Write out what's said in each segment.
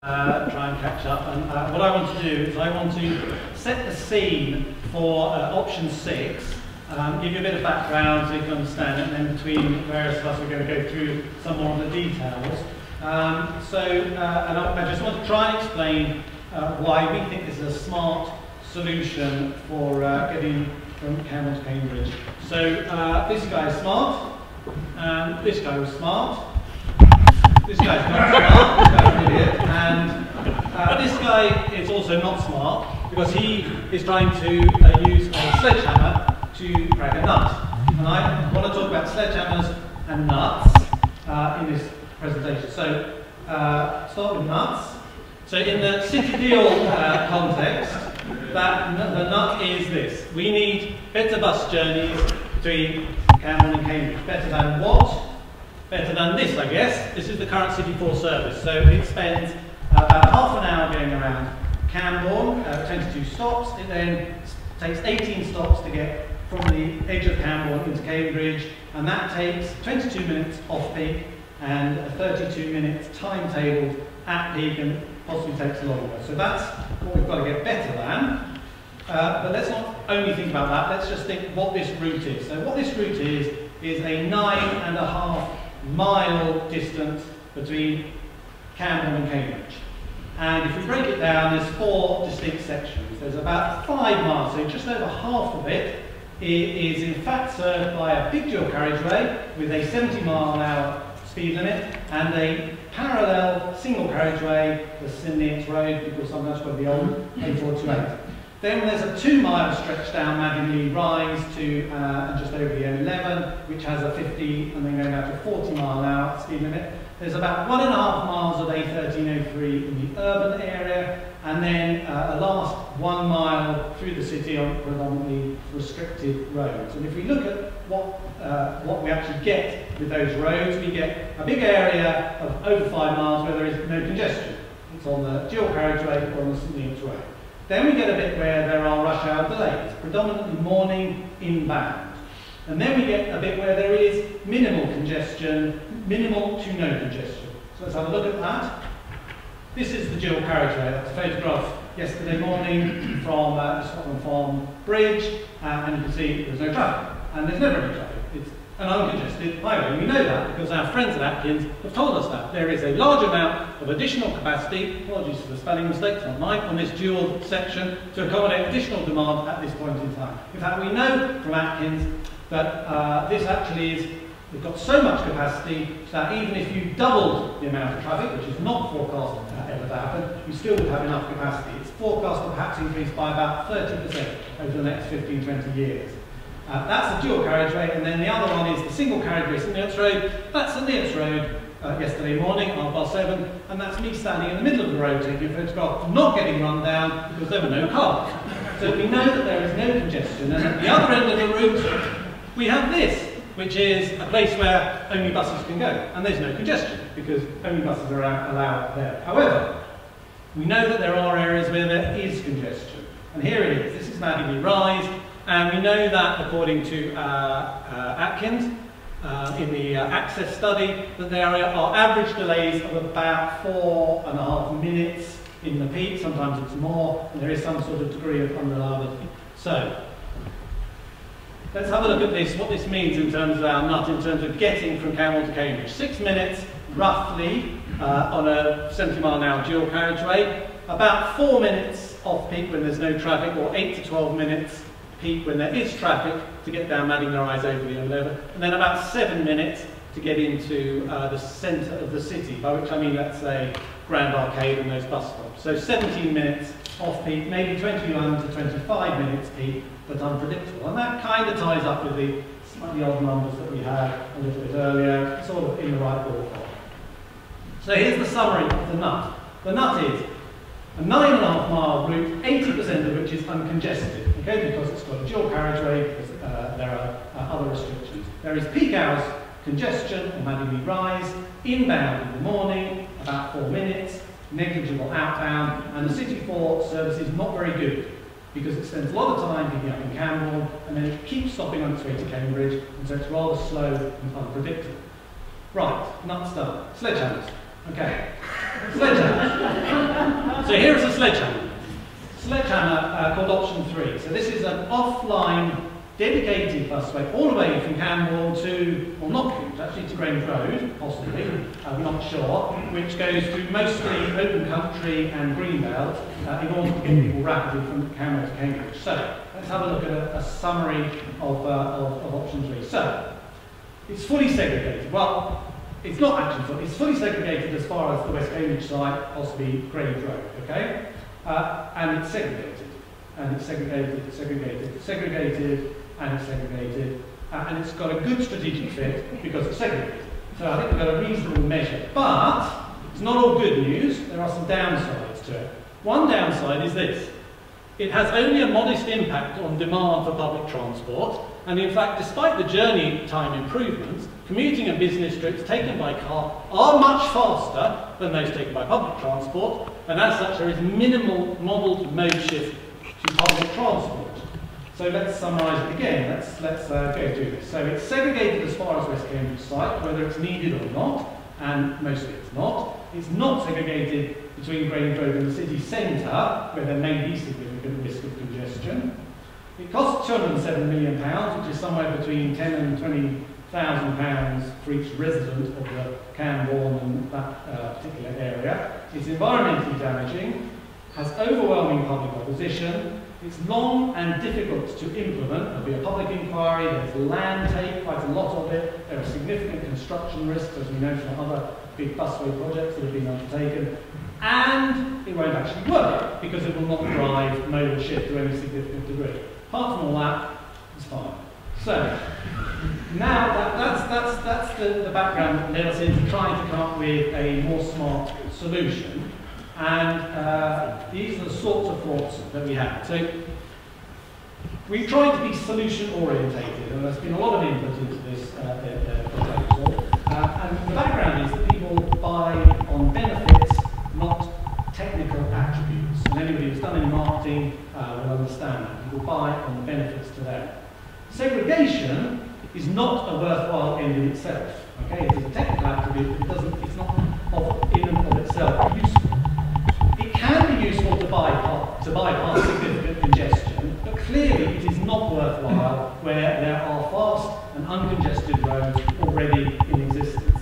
Try and catch up, and what I want to do is I want to set the scene for option 6, give you a bit of background so you can understand it, and then between various of us we're going to go through some more of the details. And I just want to try and explain why we think this is a smart solution for getting from Camb to Cambridge. So this guy is smart, and this guy was smart. This guy's not smart, this guy's an idiot, and this guy is also not smart because he is trying to use a sledgehammer to crack a nut. And I want to talk about sledgehammers and nuts in this presentation. So, start with nuts. So in the city deal context, the nut is this. We need better bus journeys between Camb and Cambridge. Better than what? Better than this, I guess. This is the current City 4 service. So it spends about half an hour going around Camborne, 22 stops. It then takes 18 stops to get from the edge of Camborne into Cambridge, and that takes 22 minutes off peak and 32 minutes timetable at peak, and possibly takes longer. So that's what we've got to get better than. But let's not only think about that, let's just think what this route is. So what this route is a 9.5 mile distance between Camb and Cambridge. And if we break it down, there's 4 distinct sections. There's about 5 miles, so just over half of it is in fact served by a big dual carriageway with a 70-mile-an-hour speed limit and a parallel single carriageway, the St Road, people sometimes call it the old A428. Then there's a 2-mile stretch down Madingley Rise to just over the M11, which has a 50 and then going down to a 40-mile-an-hour speed limit. There's about 1.5 miles of A1303 in the urban area, and then a last 1 mile through the city on predominantly restricted roads. And if we look at what we actually get with those roads, we get a big area of over 5 miles where there is no congestion. It's on the dual carriageway or on the St Road. Then we get a bit where there are rush hour delays, predominantly morning inbound. And then we get a bit where there is minimal congestion, minimal to no congestion. So let's have a look at that. This is the dual carriageway. That's a photograph yesterday morning from Scotland Farm Bridge, and you can see there's no traffic. And there's never any traffic. It's an uncongested highway. We know that because our friends at Atkins have told us that. There is a large amount of additional capacity, apologies for the spelling mistakes, not mine, on this dual section to accommodate additional demand at this point in time. In fact, we know from Atkins that this actually is, we've got so much capacity that even if you doubled the amount of traffic, which is not forecast ever to happen, you still would have enough capacity. It's forecast to perhaps increase by about 30% over the next 15-20 years. That's the dual carriageway, and then the other one is the single carriageway, St Road. That's St Road yesterday morning, 7:30, and that's me standing in the middle of the road taking a photograph, not getting run down because there were no cars. So we know that there is no congestion, and at the other end of the route, we have this, which is a place where only buses can go, and there's no congestion because only buses are allowed there. However, we know that there are areas where there is congestion, and here it is. This is Madingley Rise. And we know that, according to Atkins, in the access study, that there are average delays of about 4.5 minutes in the peak. Sometimes it's more, and there is some sort of degree of unreliability. So, let's have a look at this, what this means in terms of our nut, in terms of getting from Camb to Cambridge. 6 minutes, roughly, on a 70-mile-an-hour dual carriageway. About 4 minutes off peak when there's no traffic, or 8 to 12 minutes peak when there is traffic to get down Madingley Rise over the M11, and then about 7 minutes to get into the centre of the city, by which I mean, let's say, Grand Arcade and those bus stops. So 17 minutes off peak, maybe 21 to 25 minutes peak, but unpredictable. And that kind of ties up with the slightly odd numbers that we had a little bit earlier, sort of in the right ballpark. So here's the summary of the nut. The nut is a 9.5 mile route, 80% of which is uncongested, okay, because it's got a dual carriageway, because there are other restrictions. There is peak hours congestion on Madingley Rise, inbound in the morning, about 4 minutes, negligible outbound, and the City 4 service is not very good because it spends a lot of time picking up in Camborne and then it keeps stopping on its way to Cambridge, and so it's rather slow and unpredictable. Right, nuts done. Sledgehammers. Okay. Sledgehammers. So here is a sledgehammer. Sledgehammer called option 3. So this is an offline dedicated busway all the way from Camb to, well not Camb, actually to Grange Road, possibly, we're not sure, which goes through mostly open country and greenbelt in order to get people rapidly from Camb to Cambridge. So let's have a look at a summary of option 3. So it's fully segregated. Well, it's not actually fully, it's fully segregated as far as the West Cambridge site, possibly Grange Road, okay? And it's segregated. And it's segregated, segregated, and it's segregated, and it's got a good strategic fit because it's segregated. So I think we've got a reasonable measure. But it's not all good news. There are some downsides to it. One downside is this. It has only a modest impact on demand for public transport, and in fact, despite the journey time improvements, commuting and business trips taken by car are much faster than those taken by public transport, and as such there is minimal modelled mode shift to public transport. So let's summarise it again. Let's go through this. So it's segregated as far as West Cambridge site, whether it's needed or not, and mostly it's not. It's not segregated between Grange Road and the city centre, where there may be significant risk of congestion. It costs £207 million, which is somewhere between £10,000 and £20,000 for each resident of the Camb and that particular area. It's environmentally damaging, has overwhelming public opposition. It's long and difficult to implement. There'll be a public inquiry, there's land take, quite a lot of it. There are significant construction risks, as we know from other big busway projects that have been undertaken. And it won't actually work, because it will not drive modal shift to any significant degree. Apart from all that, it's fine. So, now that's the background that led us into trying to come up with a more smart solution. And these are the sorts of thoughts that we had. So we tried to be solution orientated, and there's been a lot of input into this proposal. And the background is that people buy on benefits, not technical attributes. And anybody who's done any marketing will understand that. People buy on the benefits to them. Segregation is not a worthwhile end in itself. Okay, it is a technical attribute, but it's not in and of itself useful. It can be useful to bypass significant congestion, but clearly it is not worthwhile where there are fast and uncongested roads already in existence.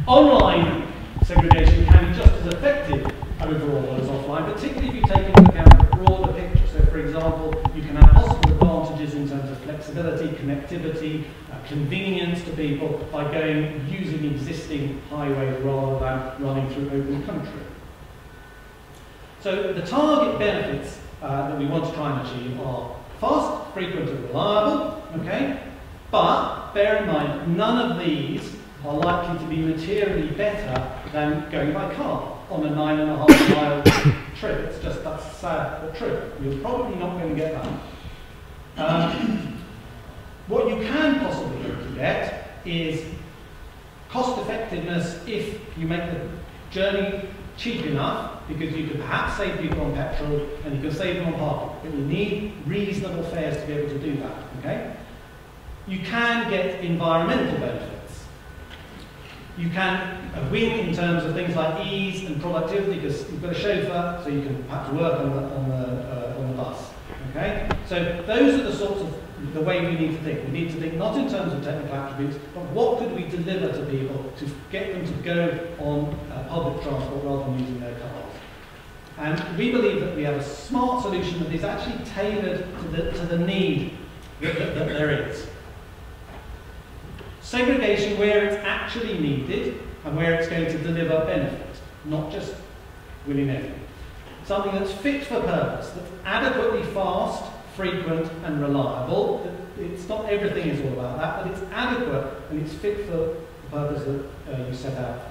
Online segregation can be just as effective overall as offline, particularly if you take into account the broader picture. So, for example, you can have possible advantages in terms of flexibility, connectivity, convenience to people by using existing highways rather than running through open country. So the target benefits that we want to try and achieve are fast, frequent and reliable, okay? But bear in mind, none of these are likely to be materially better than going by car on a 9.5 mile trip. It's just, that's sad but true. You're probably not going to get that. What you can possibly hope to get is cost effectiveness if you make the journey cheap enough, because you could perhaps save people on petrol and you can save them on parking. But you need reasonable fares to be able to do that, okay? You can get environmental benefits. You can win in terms of things like ease and productivity, because you've got a chauffeur, so you can perhaps work on the bus, okay? So those are the sorts of the way we need to think. We need to think not in terms of technical attributes, but what could we deliver to people to get them to go on public transport rather than using their cars. And we believe that we have a smart solution that is actually tailored to the need that there is. Segregation where it's actually needed and where it's going to deliver benefit, not just willy-nilly. Something that's fit for purpose, that's adequately fast, frequent and reliable. It's not everything is all about that, but it's adequate and it's fit for the purpose that you set out for.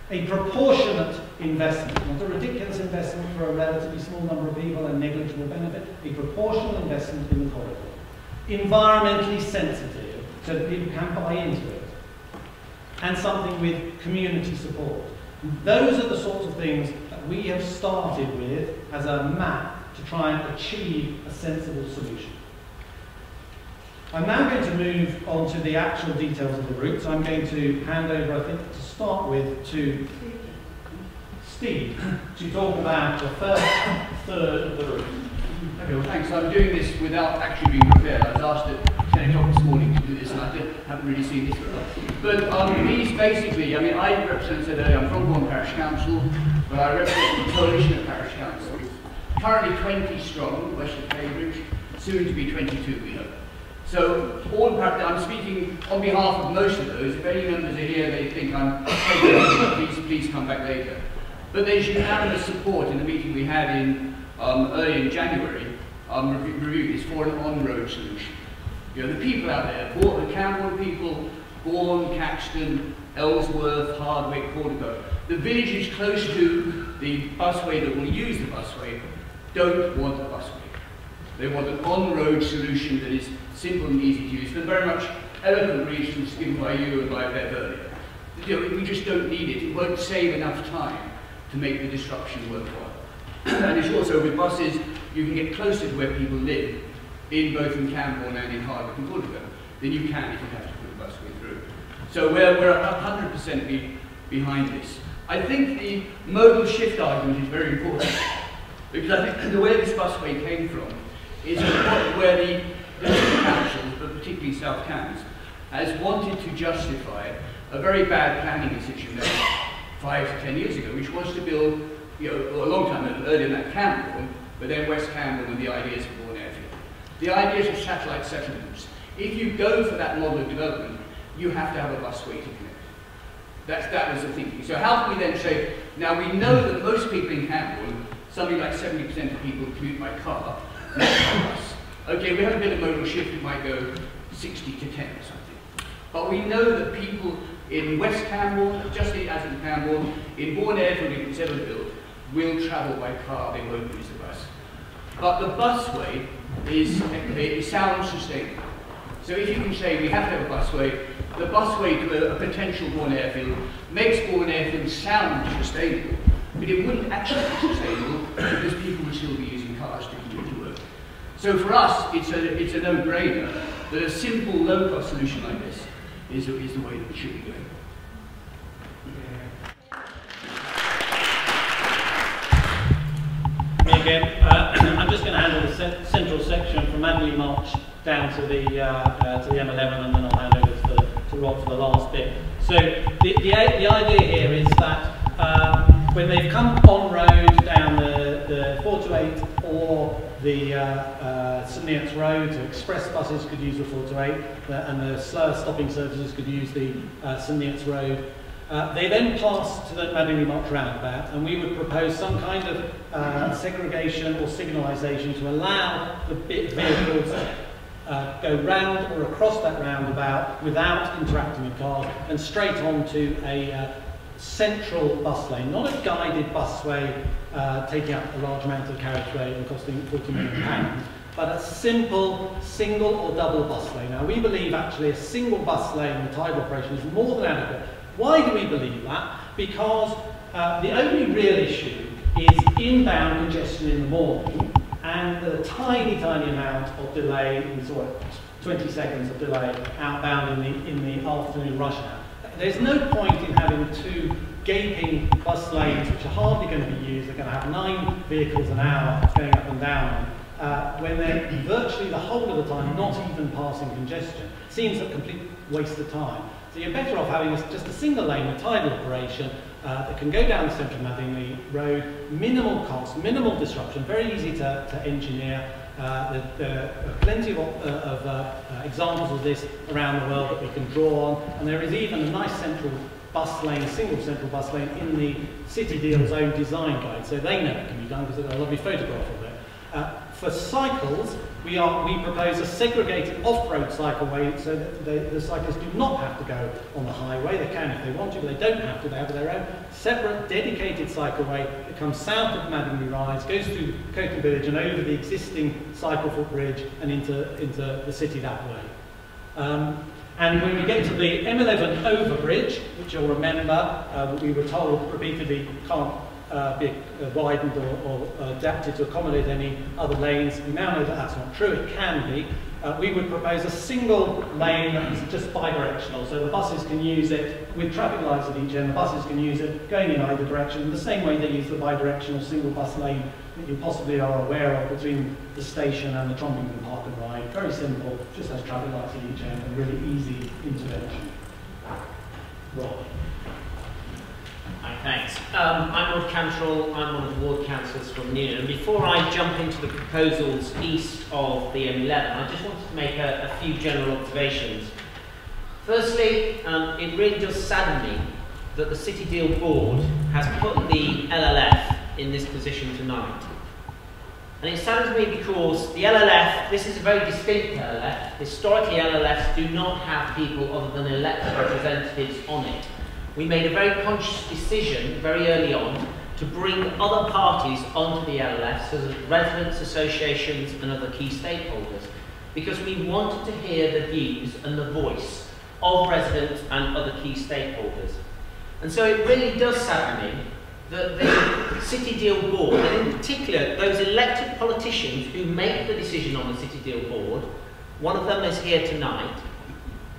A proportionate investment, not a ridiculous investment for a relatively small number of people and negligible benefit, a proportional investment in the corridor. Environmentally sensitive, so that people can buy into it. And something with community support. Those are the sorts of things that we have started with as a map to try and achieve a sensible solution. I'm now going to move on to the actual details of the route. So I'm going to hand over, I think, to start with to Steve to talk about the first third of the route. Okay, well thanks. I'm doing this without actually being prepared. I was asked at 10 o'clock this morning to do this and I haven't really seen this. But these basically, I mean, I represent, said earlier, I'm from Bourne Parish Council, but I represent the coalition of parish councils. Currently 20 strong, west of Cambridge, soon to be 22 we hope. So I'm speaking on behalf of most of those. If any members are here, they think I'm please come back later. But there's unanimous support in the meeting we had in early in January, reviewed this for an on-road solution. You know, the people out there, the Camb people, Bourne, Caxton, Ellsworth, Hardwick, Portico, the villages close to the busway that will use the busway don't want a busway. They want an on-road solution that is simple and easy to use, but very much eloquent reasons given by you and by Bev earlier. You know, we just don't need it. It won't save enough time to make the disruption worthwhile. And it's also with buses, you can get closer to where people live, in both in Camb and in Hardwick and Portico, than you can if you have to put a busway through. So we're 100% behind this. I think the modal shift argument is very important, because I think the way this busway came from is where the councils, but particularly South Cambs, has wanted to justify a very bad planning decision 5 to 10 years ago, which was to build, you know, a long time earlier than that, Cantrill, but then West Camb and the ideas of Bourne Airfield. The ideas of satellite settlements. If you go for that model of development, you have to have a busway to connect. That was the thinking. So how can we then say, now we know that most people in Camb, something like 70% of people commute by car, not by bus. Okay, we have a bit of modal shift, it might go 60 to 10 or something. But we know that people in West Camborne, just as in Camborne, in Bourne Airfield, if it's ever built, will travel by car, they won't use the bus. But the busway is sound sustainable. So if you can say we have to have a busway, the busway to a potential Bourne Airfield makes Bourne Airfield sound sustainable, but it wouldn't actually be sustainable because people would still be using cars to commute to work. So for us, it's a no-brainer that a simple, low-cost solution like this is the way that we should be going. Me again. I'm just going to handle the central section from Antony March down to the M11, and then I'll hand over to Rob for the last bit. So the idea here is that when they've come on road down the 428 or the St Neots Road, so express buses could use the 428, and the slower stopping services could use the St Neots Road. They then pass to the Madingley March roundabout, and we would propose some kind of segregation or signalisation to allow the vehicles go round or across that roundabout without interacting with cars and straight onto a central bus lane, not a guided busway taking up a large amount of carriageway and costing £40 million, but a simple single or double bus lane. Now we believe actually a single bus lane with tidal operation is more than adequate. Why do we believe that? Because the only real issue is inbound congestion in the morning and the tiny amount of delay, sort of 20 seconds of delay outbound in the afternoon rush hour. There's no point in having two gaping bus lanes which are hardly going to be used. They're going to have 9 vehicles an hour going up and down when they're virtually the whole of the time not even passing congestion. Seems a complete waste of time. So you're better off having just a single lane with tidal operation that can go down the central Madingley Road, minimal cost, minimal disruption, very easy to engineer. There are plenty of examples of this around the world that we can draw on, and there is even a nice central bus lane, single central bus lane in the City Deal's own design guide, so they know it can be done because they've got a lovely photograph of it. For cycles, we propose a segregated off-road cycleway so that the cyclists do not have to go on the highway. They can if they want to, but they don't have to. They have their own separate, dedicated cycleway that comes south of Madingley Rise, goes through Coton Village and over the existing cycle footbridge and into the city that way. And when we get to the M11 overbridge, which you'll remember, we were told repeatedly can't be widened or adapted to accommodate any other lanes. We now know that that's not true. It can be. we would propose a single lane that's just bi-directional, so the buses can use it with traffic lights at each end. The buses can use it going in either direction, the same way they use the bi-directional single bus lane that you possibly are aware of between the station and the Trombington Park and Ride. Very simple, just has traffic lights at each end and really easy intervention. Rob. Hi, thanks. I'm Lord Cantrill, I'm one of the ward councillors from Newnham. And before I jump into the proposals east of the M11, I just wanted to make a few general observations. Firstly, it really does sadden me that the City Deal Board has put the LLF in this position tonight. And it saddens me because the LLF, this is a very distinct LLF. Historically, LLFs do not have people other than elected representatives on it. We made a very conscious decision very early on to bring other parties onto the LLF, so as residents, associations and other key stakeholders, because we wanted to hear the views and the voice of residents and other key stakeholders. And so it really does sadden me that the City Deal Board, and in particular those elected politicians who make the decision on the City Deal Board, one of them is here tonight,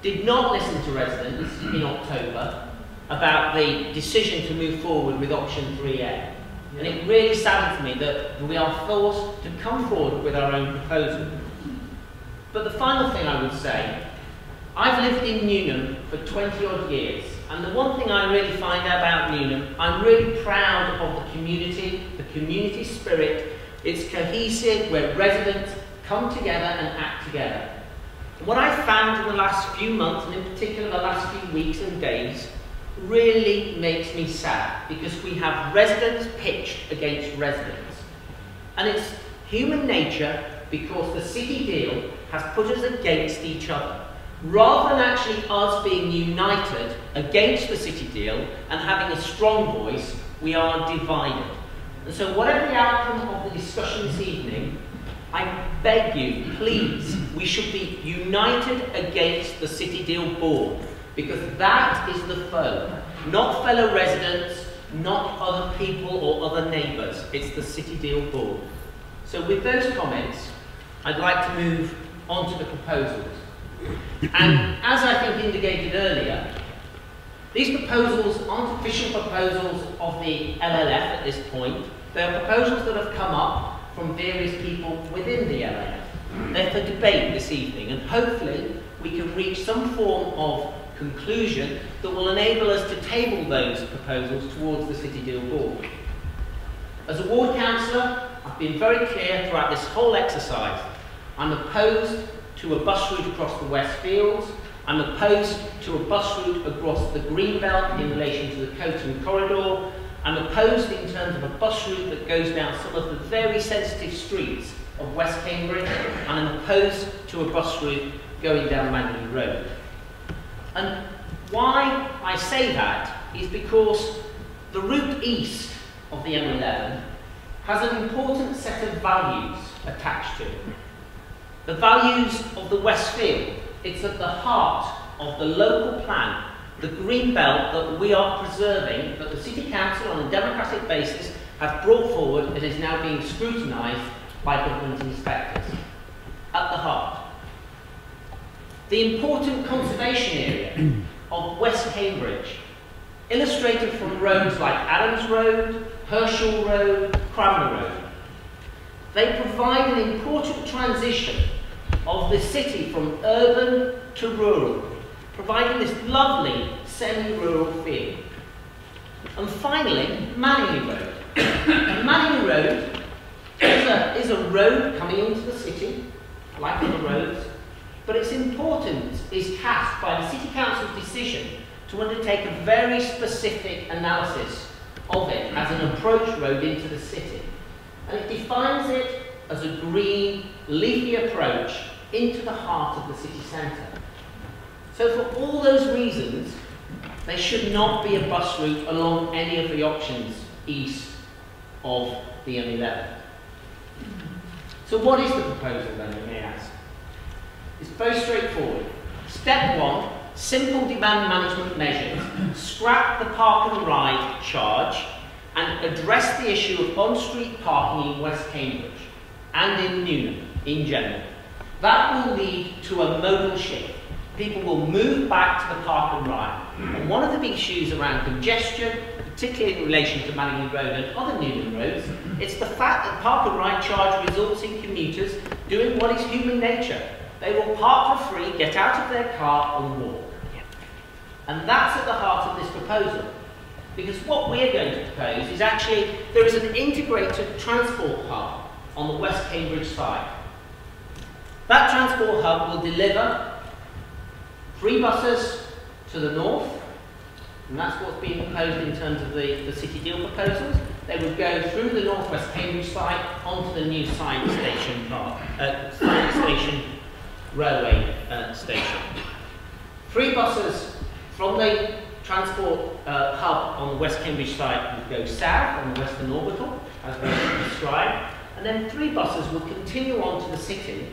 did not listen to residents in October about the decision to move forward with option 3A. And it really saddens me that we are forced to come forward with our own proposal. But the final thing I would say, I've lived in Newnham for 20 odd years, and the one thing I really find out about Newnham, I'm really proud of the community spirit. It's cohesive, where residents come together and act together. And what I've found in the last few months, and in particular the last few weeks and days, really makes me sad, because we have residents pitched against residents. And it's human nature, because the City Deal has put us against each other. Rather than actually us being united against the City Deal and having a strong voice, we are divided. And so whatever the outcome of the discussion this evening, I beg you, please, we should be united against the City Deal Board, because that is the foe, not fellow residents, not other people or other neighbours. It's the City Deal Board. So with those comments, I'd like to move on to the proposals. And as I think indicated earlier, these proposals aren't official proposals of the LLF at this point. They're proposals that have come up from various people within the LLF. They're for debate this evening, and hopefully we can reach some form of conclusion that will enable us to table those proposals towards the City Deal Board. As a ward councillor, I've been very clear throughout this whole exercise. I'm opposed to a bus route across the West Fields. I'm opposed to a bus route across the Greenbelt in relation to the Coton Corridor. I'm opposed in terms of a bus route that goes down some of the very sensitive streets of West Cambridge, and I'm opposed to a bus route going down Manley Road. And why I say that is because the route east of the M11 has an important set of values attached to it. The values of the West Field. It's at the heart of the local plan, the green belt that we are preserving, that the City Council on a democratic basis have brought forward and is now being scrutinised by government inspectors. At the heart. The important conservation area of West Cambridge, illustrated from roads like Adams Road, Herschel Road, Cranmer Road. They provide an important transition of the city from urban to rural, providing this lovely semi-rural feel. And finally, Manning Road. Manning Road is a road coming into the city, like other roads, but its importance is cast by the City Council's decision to undertake a very specific analysis of it as an approach road into the city. And it defines it as a green, leafy approach into the heart of the city centre. So for all those reasons, there should not be a bus route along any of the options east of the M11. So what is the proposal then, you may ask? It's very straightforward. Step one, simple demand management measures, scrap the park and ride charge, and address the issue of on-street parking in West Cambridge and in Newnham in general. that will lead to a modal shift. People will move back to the park and ride. And one of the big issues around congestion, particularly in relation to Manningley Road and other Newham roads, it's the fact that park and ride charge results in commuters doing what is human nature. They will park for free, get out of their car and walk. And that's at the heart of this proposal. Because what we're going to propose is actually, there is an integrated transport hub on the West Cambridge side. That transport hub will deliver 3 buses to the north, and that's what's being proposed in terms of the city deal proposals. They would go through the northwest Cambridge site onto the new science station railway station. 3 buses from the transport hub on the West Cambridge site would go south on the Western Orbital, as we described, and then 3 buses will continue on to the city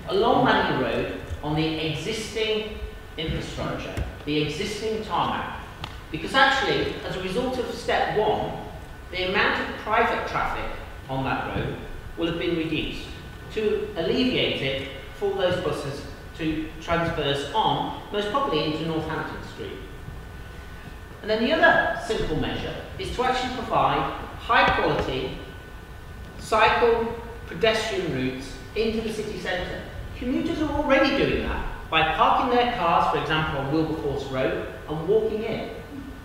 along Manningley Road on the existing infrastructure, the existing tarmac. Because actually, as a result of step 1, the amount of private traffic on that road will have been reduced to alleviate it for those buses to transverse on, most probably into Northampton Street. And then the other simple measure is to actually provide high quality cycle pedestrian routes into the city centre. Commuters are already doing that by parking their cars, for example, on Wilberforce Road and walking in.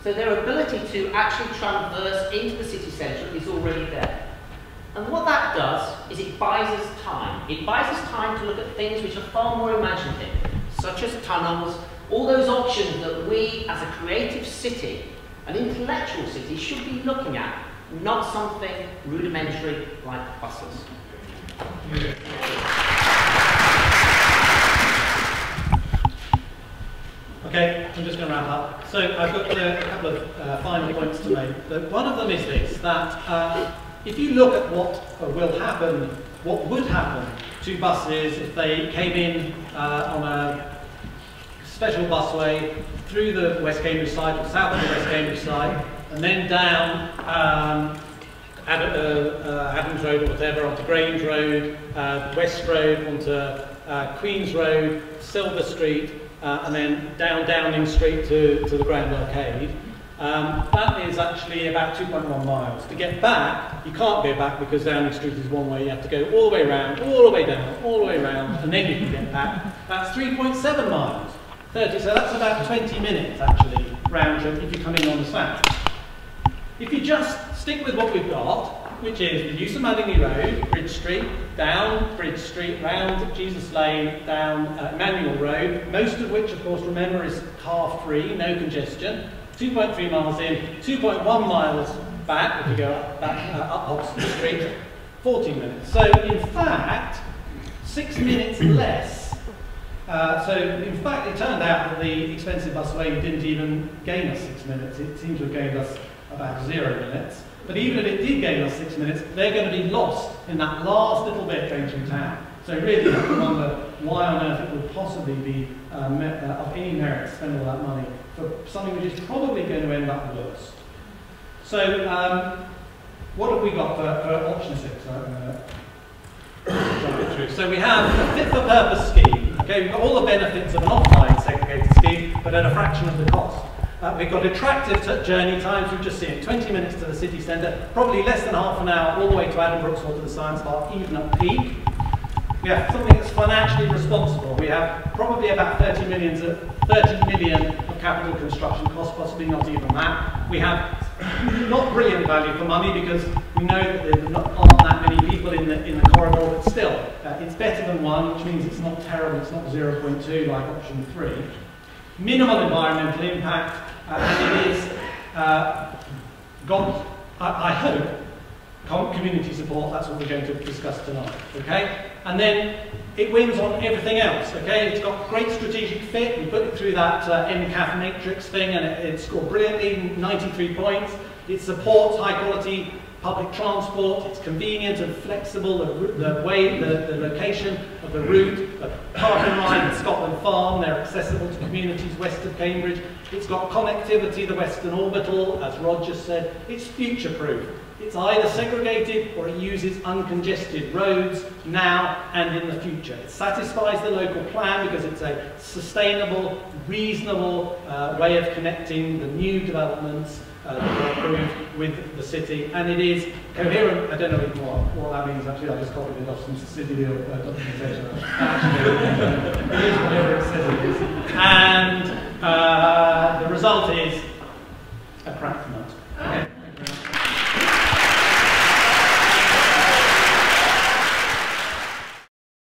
So their ability to actually traverse into the city centre is already there. And what that does is it buys us time. It buys us time to look at things which are far more imaginative, such as tunnels, all those options that we as a creative city, an intellectual city, should be looking at, not something rudimentary like buses. Okay, I'm just going to wrap up. So I've got a couple of final points to make. But one of them is this, that if you look at what will happen, what would happen to buses if they came in on a special busway through the West Cambridge side or south of the West Cambridge side, and then down Adams Road or whatever, onto Grange Road, West Road, onto Queen's Road, Silver Street, and then down Downing Street to the Grand Arcade. That is actually about 2.1 miles. To get back, you can't go back because Downing Street is one way. You have to go all the way around, all the way down, all the way around, and then you can get back. That's 3.7 miles. 30, so that's about 20 minutes actually round trip if you come in on the south. If you just stick with what we've got, which is the use of Manningley Road, Bridge Street, down Bridge Street, round Jesus Lane, down Emmanuel Road, most of which, of course, remember, is car-free, no congestion. 2.3 miles in, 2.1 miles back, if you go up Oxford Street, 14 minutes. So, in fact, 6 minutes less. So, in fact, it turned out that the expensive busway didn't even gain us 6 minutes. It seemed to have gained us about 0 minutes. But even if it did gain us 6 minutes, they're going to be lost in that last little bit going through town. So really, you have to wonder why on earth it would possibly be of any merit to spend all that money for something which is probably going to end up worse. So what have we got for option 6? So we have a fit-for-purpose scheme. Okay, we've got all the benefits of an offline segregated scheme, but at a fraction of the cost. We've got attractive journey times, we've just seen it, 20 minutes to the city centre, probably less than half an hour all the way to Addenbrooke's or to the Science Park, even at peak. We have something that's financially responsible. We have probably about 30 million of capital construction costs, possibly not even that. We have not brilliant value for money because we know that there aren't that many people in the corridor, but still, it's better than 1, which means it's not terrible, it's not 0.2 like option 3. Minimal environmental impact, and it is got, I hope, community support. That's what we're going to discuss tonight, okay? And then it wins on everything else, okay? It's got great strategic fit. We put it through that MCAF matrix thing, and it scored brilliantly, 93 points. It supports high-quality public transport. It's convenient and flexible. The location of the route, the park and ride at Scotland Farm, they're accessible to communities west of Cambridge. It's got connectivity, the Western Orbital, as Rod just said. It's future-proof. It's either segregated or it uses uncongested roads now and in the future. It satisfies the local plan because it's a sustainable, reasonable way of connecting the new developments that are approved with the city, and it is coherent. I don't know what that means actually, I just copied it off some city documentation. Actually, it is whatever it says it is. And the result is